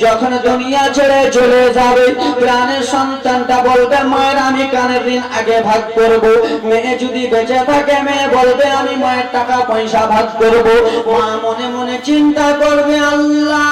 যখন দুনিয়া ছেড়ে চলে যাবে প্রাণের সন্তানটা বলবে মায়ের আমি কানের ঋণ আগে ভাগ করব। মেয়ে যদি বেঁচে থাকে মেয়ে বলবে আমি মায়ের টাকা পয়সা ভাগ করব। মা মনে মনে চিন্তা করবে আল্লাহ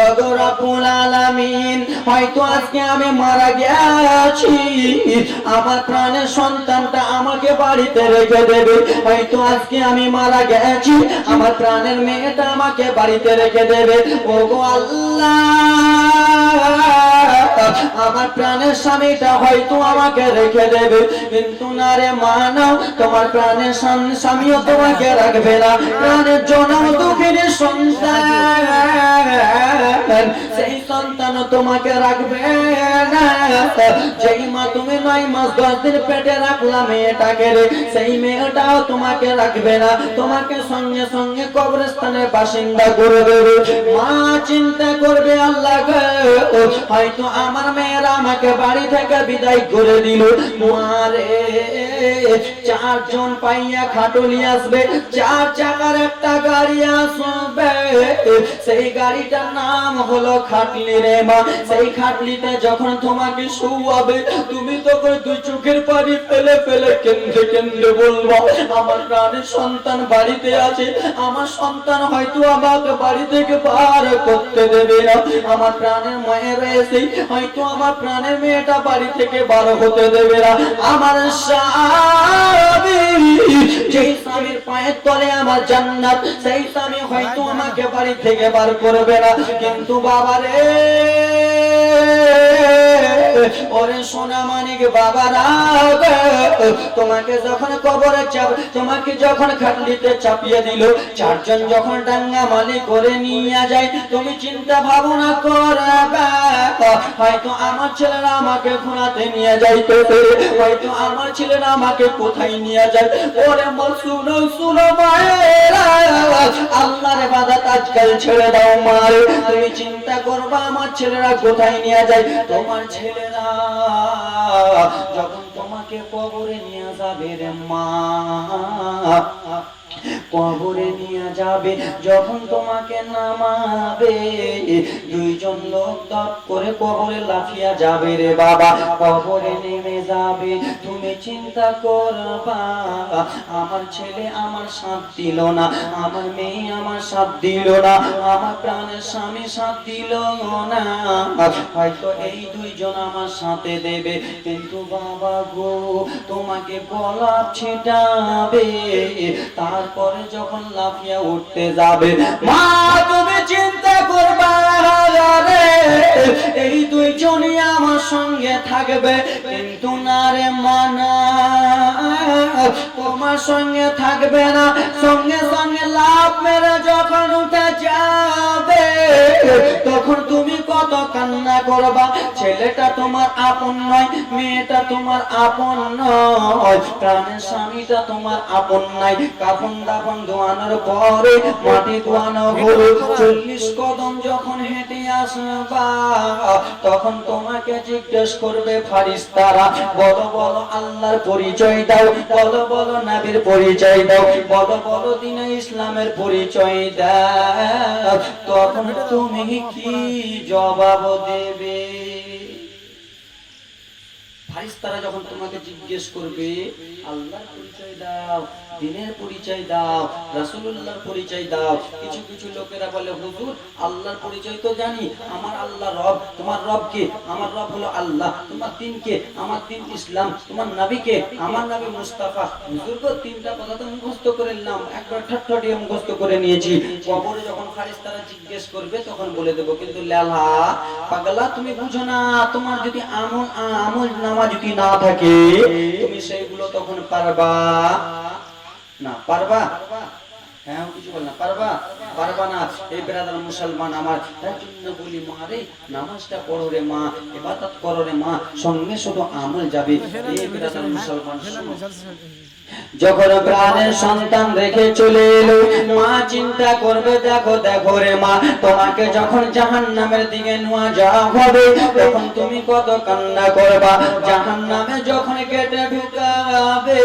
ওগো রব্বুল আলামিন, হয়তো আজকে আমি মারা গেছি, আমার প্রাণের সন্তানটা আমাকে বাড়িতে রেখে দেবে। হয়তো আজকে আমি মারা গেছি, আমার প্রাণের মেয়েটা আমাকে বাড়িতে রেখে দেবে। ওগো আল্লাহ, আমার প্রাণের স্বামীটা হয়তো আমাকে রেখে দেবে, কিন্তু না রে মা, নাও তোমার প্রাণের স্বামীও তোমাকে রাখবে না। প্রাণের জনম দুঃখের সন্তান, সেই সন্তানও তোমাকে রাখবে না। যেই মা তুমি 9 মাস 10 দিন পেটে রাখলা মেয়েটাকে রে, সেই মেয়েটাও তোমাকে রাখবে না, তোমাকে সঙ্গে সঙ্গে কবরস্থানের বাসিন্দা করে দেবে। মা চিন্তা করবে আল্লাহ গো, হয়তো আমার মেয়েরা আমাকে বাড়ি থেকে বিদায় করে দিল। মারে 4 জন পাইয়া খাটুলি আসবে, 4 চাকার একটা গাড়ি আসবে, সেই গাড়িটার নাম হলো খাটলি রে মা। সেই খাটলিতে যখন তোমাকে শুয়াবে তুমি তখন 2 চোখের পানি ফেলে ফেলে কেঁদে কেঁদে বলবা আমার প্রাণের সন্তান বাড়িতে আছে, আমার সন্তান হয়তো আমাকে বাড়ি থেকে বার করতে দেবে না, আমার প্রাণের মায়ের এসে হয়তো আমার প্রাণের মেয়েটা বাড়ি থেকে বার হতে দেবে না। আমার স্বামী, যেই স্বামীর পায়ের তলে আমার জান্নাত, সেই স্বামী হয়তো আমাকে বাড়ি থেকে বার করবে না। কিন্তু বাবারে, ওরে সোনা মানিক বাবারা, তোমাকে যখন কবরে তোমাকে যখন খাটলিতে চাপিয়ে দিল, 4 জন যখন ডাঙ্গা মালি করে নিয়ে যায়, তুমি চিন্তা ভাবনা করবে হয়তো আমার ছেলেরা আমাকে ঘোরাতে নিয়ে যাইতেছে, হয়তো আমার ছেলেরা আমাকে কোথায় নিয়ে যায়। ওরে মা শুনো শুনো মায়েরা, আল্লাহর ইবাদত আজকাল ছেড়ে দাও মারে। তুমি চিন্তা করবা আমার ছেলেরা কোথায় নিয়ে যায়। তোমার ছেলেরা যখন তোমাকে কবরে নিয়ে যাবে রে মা, কবরে নিয়ে যাবে, যখন তোমাকে নামাবে 2 জন লোক তপ করে কবরে লাফিয়া যাবে রে বাবা, কবরে নেমে যাবে। তুমি চিন্তা করবা আমার ছেলে আমার সাথ দিল না, আমার মেয়ে আমার সাথ দিল না, আমার প্রাণের স্বামী সাথ দিল না, হয়তো এই 2 জন আমার সাথে দেবে, কিন্তু বাবা গো তোমাকে গোলাপ ছিটাবে, তারপরে যখন লাফিয়া উঠতে যাবে মা তুমি চিন্তা করবা রে এই 2 জনই আমার সঙ্গে থাকবে, কিন্তু না রে মানা তোমার সঙ্গে থাকবে না। সঙ্গে সঙ্গে লাফ মেরে যখন উঠে যাবে তখন তুমি কত কান্না করবা। ছেলেটা তোমার আপন নয়, মেয়েটা তোমার আপন নয়, প্রাণের স্বামীটা তোমার আপন নাই। কাফন দাফন ধোয়ানোর পরে মাটি ধোয়ানো হলো, 40 কদম যখন হেঁটে আসবা তখন তোমাকে জিজ্ঞেস করবে ফারিস্তারা, বলো বলো আল্লাহর পরিচয় দাও, বলো বলো নবীর পরিচয় দাও, বলো বলো দ্বীনে ইসলামের পরিচয় দাও, তখন তুমি কি জবাব দেবে? ফারিস্তারা যখন তোমাকে জিজ্ঞেস করবে আল্লাহর পরিচয় দাও, দ্বীনের পরিচয় দাও, রাসূলুল্লাহর পরিচয় দাও, কিছু কিছু লোকেরা বলে হুজুর আল্লাহর পরিচয় তো জানি, আমার আল্লাহ রব, তোমার রব কে? আমার রব হলো আল্লাহ। তোমার দ্বীন কে? আমার দ্বীন ইসলাম। তোমার নবী কে? আমার নবী মুস্তাফা। হুজুর গো 3টা কথা তো মুখস্থ করে নিলাম, একবার ঠট্টটিয়ে মুখস্থ করে নিয়েছি। কবরে যখন ফারিস্তারা জিজ্ঞেস করবে তখন বলে দেব, কিন্তু লেলা পাগলা তুমি বুঝো না, তোমার যদি আমল নামা যদি না থাকে তুমি সেইগুলো তখন পারবা না। পারবা? হ্যাঁ কিছু বল না, পারবা? পারবা না। এই ব্রাদার মুসলমান আমার, তার জন্য বলি মা রে নামাজটা পড়ো রে মা, ইবাদত করো রে মা, সঙ্গে শুধু আমল যাবে। এই ব্রাদার মুসলমান যখন প্রাণের সন্তান রেখে চলে এলো, মা চিন্তা করবে, দেখো দেখো রে মা, তোমাকে যখন জাহান্নামের দিকে নেওয়া যাওয়া হবে তখন তুমি কত কান্না করবা। জাহান্নামে যখন কেটে ঢুকাবে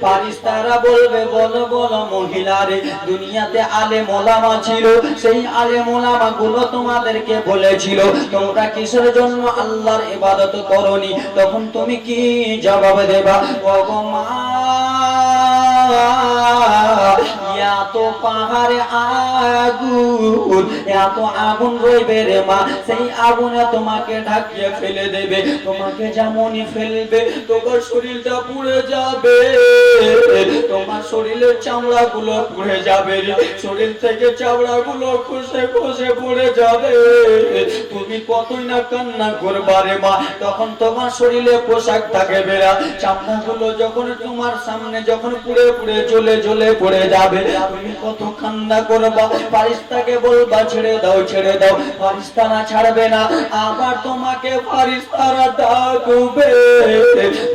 ফারিস্তারা বলবে, বলো বলো মহিলারে, দুনিয়াতে আলেম ওলামা ছিল, সেই আলেম ওলামা গুলো তোমাদেরকে বলেছিল তোমরা কিসের জন্য আল্লাহর ইবাদত করনি, তখন তুমি কি জবাব দেবা? ওগো মা, এত পাহাড়ে আগুন, এত আগুন রইবে রে মা, সেই আগুনে তোমাকে ঢাকিয়ে ফেলে দেবে, তোমাকে যেমনই ফেলবে তোমার শরীরটা পুড়ে যাবে, তোমার শরীরের চামড়া গুলো পুড়ে যাবে, শরীর থেকে চামড়া গুলো খসে খসে পড়ে যাবে, তুমি কতই না কান্না করবা রে মা। তখন তোমার শরীরে পোশাক থাকবে না, চামড়া গুলো যখন তোমার সামনে যখন পুড়ে পুড়ে জ্বলে জ্বলে পড়ে যাবে, তুমি কত কান্না করবা। ফারিস্তাকে বলবা ছেড়ে দাও ছেড়ে দাও, ফারিস্তারা ছাড়বে না, আবার তোমাকে ফারিস্তারা ডাকবে,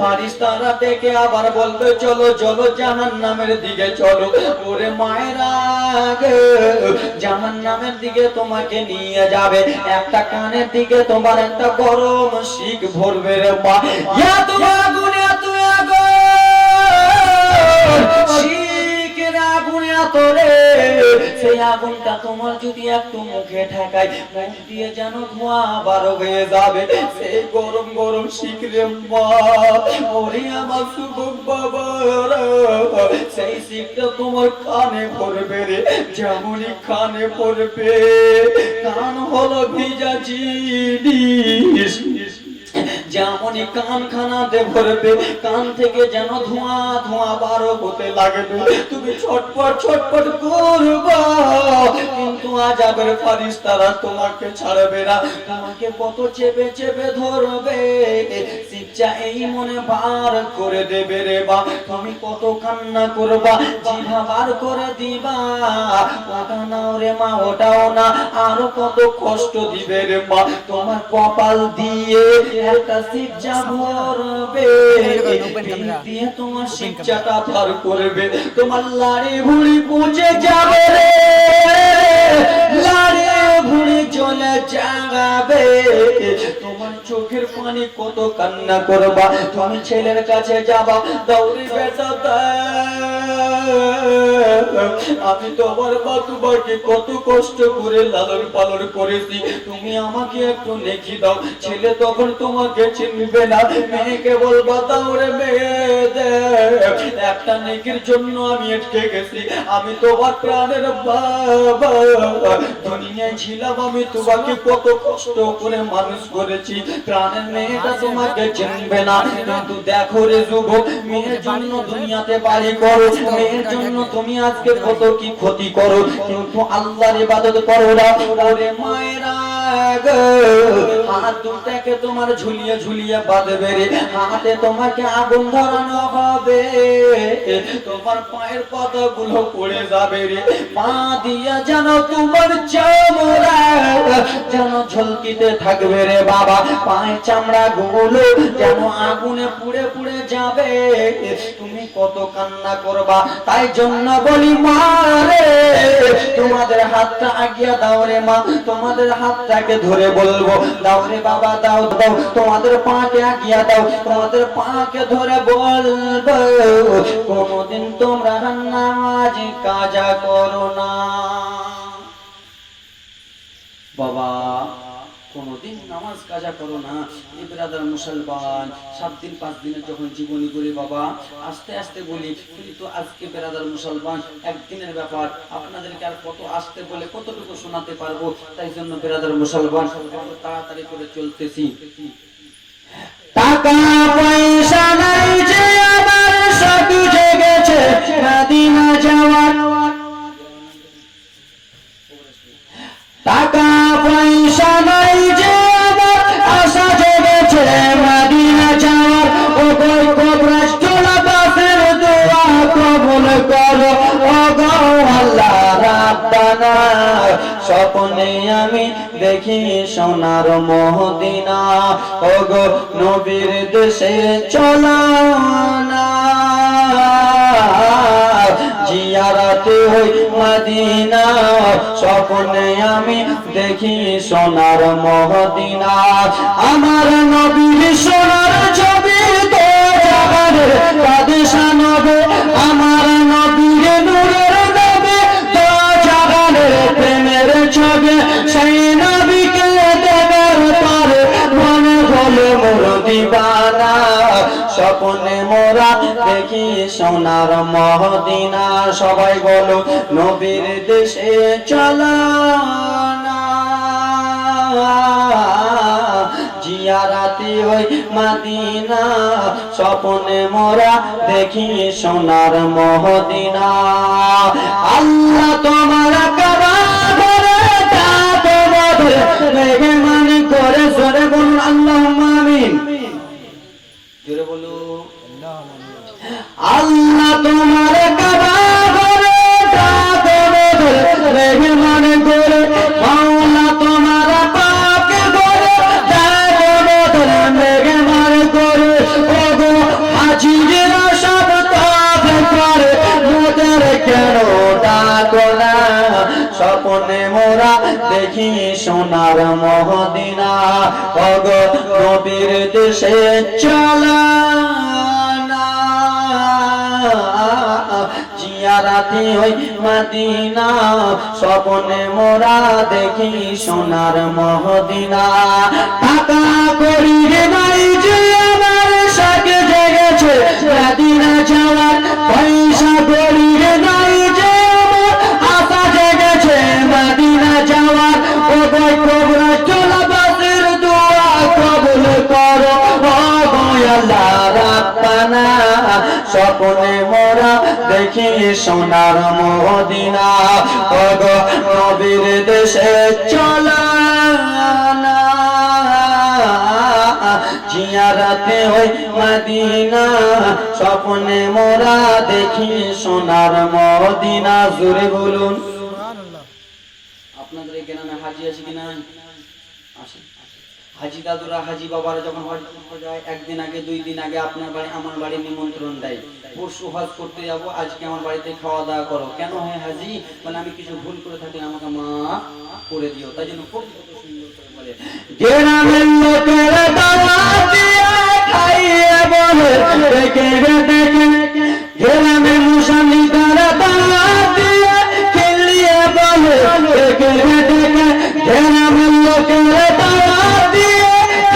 ফারিস্তারা ডেকে আবার বলবে চলো চলো জাহান্নামের দিকে চলো। ওরে মায়েরা গে, জাহান্নামের দিকে তোমাকে নিয়ে যাবে, একটা কানের দিকে তোমার একটা গরম শিখ ভরবে রে মা, এত আগুন এত আগুন, শিখের আগুন এত রে, সেই আগুনটা তোমার যদি একটু মুখে ঠেকায়, মুখ দিয়ে যেন ধোঁয়া বার হয়ে যাবে, সেই গরম গরম শিখ রে মা। ওরে আমার যুবক বাবারা, সেই শিখটা তোমার কানে পড়বে রে, যেমনই কানে পড়বে, কান হলো ভিজা জিনিস, যেমনই কান খানাতে ভরবে, কান থেকে যেন ধোঁয়া ধোঁয়া বারো হতে লাগবে, তুমি ছটপট ছটপট করবা, কিন্তু আযাবের ফারিস্তারা তোমাকে ছাড়বে না, তোমাকে কত চেপে চেপে ধরবে, শিক্ষা এই মনে বার করে দেবে রে বা, তুমি কত কান্না করবা, জিভা বার করে দিবা, ওটা নাও রে মা ওটাও না, আরো কত কষ্ট দিবে রে মা, তোমার কপাল দিয়ে একটা শিক্ষা ভরবে, দিয়ে তোমার শিক্ষাটা পার করবে, তোমার লাড়ি ভুড়ি পচে যাবে রে, লাড়ি ভুড়ি চলে যাবে, তোমার চোখের পানি কত কান্না করবা, তুমি ছেলের কাছে যাবা, দৌড়ি বেটা আমি তোমার মা, তোমাকে কত কষ্ট করে লালন পালন করেছি, তুমি আমাকে একটু নেকি দাও, ছেলে তখন তোমাকে চিনবে না, মেয়েকে বলবা তাহলে মেয়ে দে, একটা নেকির জন্য আমি আটকে গেছি, আমি তোমার প্রাণের বাবা, দুনিয়ায় ছিলাম, আমি তোমাকে কত কষ্ট করে মানুষ করেছি, প্রাণের মেয়েটা তোমাকে চিনবে না, কিন্তু দেখো রে যুবক, মেয়ের জন্য দুনিয়াতে বাড়ি করো, মেয়ের জন্য তুমি আজকে কত কি ক্ষতি করো, কিন্তু আল্লাহর ইবাদত করো না। ওরে মায়েরা গো, হাত দুটাকে তোমার ঝুলিয়ে ঝুলিয়ে বাঁধবে রে, হাতে তোমাকে আগুন ধরানো হবে, তোমার পায়ের পাতাগুলো পড়ে যাবে রে, পা দিয়ে যেন তোমার চামড়া যেন ঝলকিতে থাকবে রে বাবা, পায়ের চামড়া গুলো যেন আগুনে পুড়ে পুড়ে যাবে, তুমি কত কান্না করবা। তাই জন্য বলি মা রে, তোমাদের হাতটা আগিয়ে দাও রে মা, তোমাদের হাতটাকে ধরে বলবো দাও রে বাবা দাও দাও, তোমাদের পাকে আগিয়ে দাও, তোমাদের পাকে ধরে বলবো কোনদিন তোমরা নামাজ কাজা করো না বাবা, কোনদিন নামাজ কাজা করো না। এই ব্রাদার মুসলমান 7 দিন 5 দিনের যখন জীবনী করি বাবা, আস্তে আস্তে বলি, কিন্তু আজকে ব্রাদার মুসলমান একদিনের ব্যাপার, আপনাদেরকে আর কত আসতে বলে কতটুকু শোনাতে পারবো, তাই জন্য ব্রাদার মুসলমান তাড়াতাড়ি করে চলতেছি। টাকা পয়সা নাই যে আমার সব জেগেছে মদিনা যাওয়ার, টাকা পয়সা নাই যে আমার আশা জেগেছে মদিনা যাওয়ার, ও গো কবরজ তোলা বাসের দোয়া কবুল করো, ও গো আল্লাহ রাব্বা ঠিকানা, স্বপ্নে আমি দেখি সোনার মদিনা। ওগো নবীর দেশে চলো না, জিয়ারতে হই মদিনা, স্বপ্নে আমি দেখি সোনার মদিনা। আমার নবীর সোনার ছবি তো জাগানের কাদেশা নবে, আমার নবীর নূরের নবে তো জাগানের প্রেমের ছবি। সেই নবীকে দেখার পরে মনে হলো মোর দিবানা, স্বপ্নে মোরা দেখি সোনার মদিনা। সবাই বলো নবীর দেশে চলো না, জিয়ারাতে ওই মদিনা, স্বপ্নে মোরা দেখি সোনার মদিনা। আল্লাহ তোমার কাবা ঘরে যাবে বদরে, মেহমান করে সরে বলুন আল্লাহুম্মা আমিন। জোরে বলো আল্লাহ তোমার কাবা ঘরে যাবে বদরে, মেহমান করে মাওলা তোমার পাক ঘরে যাবে বদরে, মেহমান করে। ওগো হাজিরা সব তওয়াফ করে, মোদের কেন ডাকো না, স্বপ্নে মোরা দেখি সোনার মদিনা। ওগো নবীর দেশে চলো না, জিয়ারতে হই মদিনা, স্বপ্নে মোরা দেখি সোনার মদিনা। টাকা করি নাই যে আমার সাথে জেগেছে মদিনা যাওয়ার, পয়সা করি নাই যে আমার আশা জেগেছে মদিনা যাওয়ার। ও ভাই কবর চলা বাসের দোয়া কবুল করো, ও আল্লাহ রাব্বানা, স্বপ্নে মোরা দেখি সোনার মদিনা। ওগো নবীর দেশে চলো না, জিয়ারতে হই মদিনা, স্বপ্নে মোরা দেখি সোনার মদিনা। জোরে বলুন আপনাদের এই গ্রামে হাজি আছে কিনা? আসে হাজি দাদুরা হাজি বাবারা যখন হজ করতে যায়, একদিন আগে 2 দিন আগে আপনার বাড়ি আমার বাড়ি নিমন্ত্রণ দেয়, পরশু হজ করতে যাব, আজকে আমার বাড়িতে খাওয়া দাওয়া করো। কেন হয় হাজি? মানে আমি কিছু ভুল করে থাকলে আমাকে মাফ করে দিও। তাই জন্য খুব সুন্দর করে বলে, গ্রামের লোকের দাওয়াত দিয়ে খাইয়ে বলে ডেকে ডেকে, গ্রামের মুসল্লিরা দাওয়াত দিয়ে খেলিয়ে বলে ডেকে ডেকে, গ্রামের লোকের দাওয়াত দিয়ে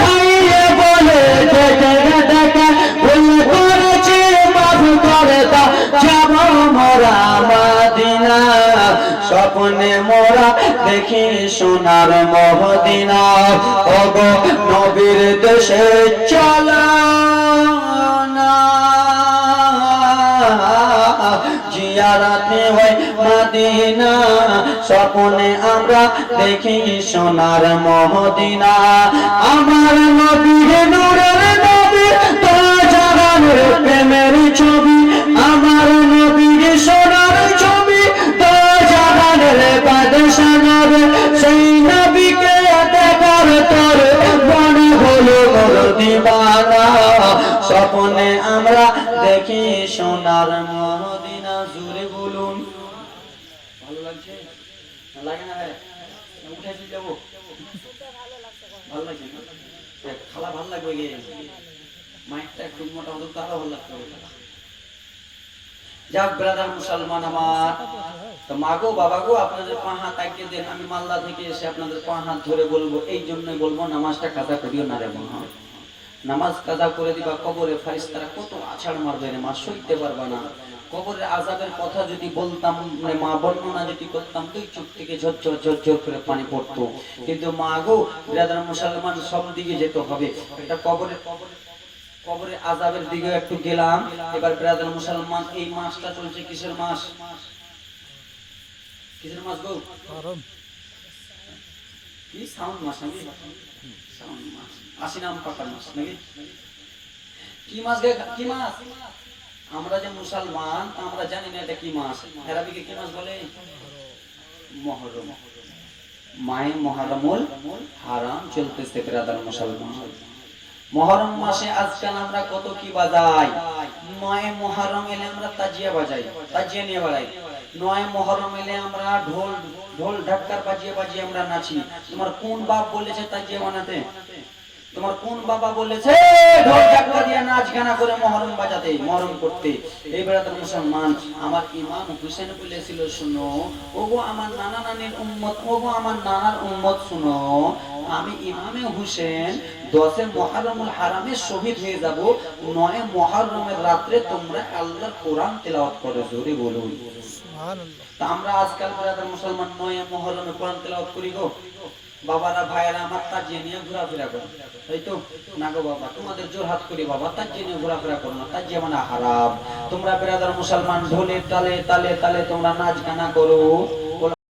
খাইয়ে বলে ডেকে ডেকে, ভুল করেছি মাফ করে দাও, যাব মোরা মদিনা, স্বপ্নে মোরা দেখি সোনার মদিনা। ওগো নবীর দেশে চলো না, জিয়ারতে হই মদিনা, স্বপ্নে আমরা দেখি সোনার মদিনা। আমার নবীর নূরের নবী তো জাগানের প্রেমের ছবি, আমার নবীর সোনার ছবি তো জাগানের বাদশা নবী। সেই নবীকে দেখার তরে মনে হলো মোর দিবানা, স্বপ্নে আমরা দেখি সোনার মদিনা। জোরে বলুন ভালো লাগছে? লাগে না? উঠে যাবো, ভালো লাগছে খালা, ভালো লাগবে গিয়ে মাইকটা একটু মোটা হতো তাহলে ভালো লাগতো। যাক ব্রাদার মুসলমান আমার, তো মাগো বাবাগো আপনাদের পা হাত আগে দেন। আমি মালদা থেকে এসে আপনাদের পা হাত ধরে বলবো, এই জন্যই বলবো নামাজটা কাজা করিও না রে মনে হয়। নামাজ কাজা করে দিবা, কবরে ফারিস্তারা কত আছাড় মারবে রে মা, সইতে পারবা না। কবরের আযাবের কথা যদি বলতাম, মানে মা বর্ণনা যদি করতাম, তুই চোখ থেকে ঝরঝর ঝরঝর করে পানি পড়তো। কিন্তু মা গো ব্রাদার মুসলমান, সব দিকে যেতে হবে। একটা কবরের আযাবের দিকে একটু গেলাম। এবার ব্রাদার মুসলমান, এই মাসটা চলছে কিসের মাস? কিসের মাস গো? কি শাওন মাস নাকি? শাওন মাস, আশ্বিন আম পাকার মাস নাকি? কি মাস গে? কি মাস? আমরা যে মুসলমান আমরা জানি না এটা কি মাস। আরবিকে কি মাস বলে? মুহররম, মাহে মুহররমুল হারাম চলতেছে ব্রাদার মুসলমান। মুহররম মাসে আজকাল আমরা কত কি বাজাই। নয় মুহররম এলে আমরা তাজিয়া বাজাই, তাজিয়া নিয়ে বেড়াই। নয় মুহররম এলে আমরা ঢোল ঢোল ঢাক্কার বাজিয়ে বাজিয়ে আমরা নাচি। তোমার কোন বাপ বলেছে তাজিয়া বানাতে? তোমার কোন বাবা বলেছে ঢোল ঢাক্কা দিয়ে নাচ গানা করে মুহররম বাজাতে, মুহররম করতে? এই বেড়াতে মুসলমান, আমার ইমাম হুসেন বলেছিল, শুনো ওগো আমার নানা নানির উম্মত, ওগো আমার নানার উম্মত, শুনো আমি ইমামে হুসেন 10 মুহররমুল হারামে শহীদ হয়ে যাব, 9 মুহররমের রাতে তোমরা আল্লাহর কোরআন তেলাওয়াত করো, জোরে বলুন সুবহানাল্লাহ। তা আমরা আজকাল ব্রাদার মুসলমান 9 মুহররমে কোরআন তেলাওয়াত করি গো। বাবারা ভাইয়েরা আমার তাজিয়া নিয়ে ঘোরাফেরা করো, তাই তো না গো বাবা? তোমাদের জোর হাত করি বাবা, তাজিয়া নিয়ে ঘোরাফেরা করো না, তাজিয়া মানে হারাম। তোমরা ব্রাদার মুসলমান ঢোলের তালে তালে তালে তোমরা নাচ গানা করো।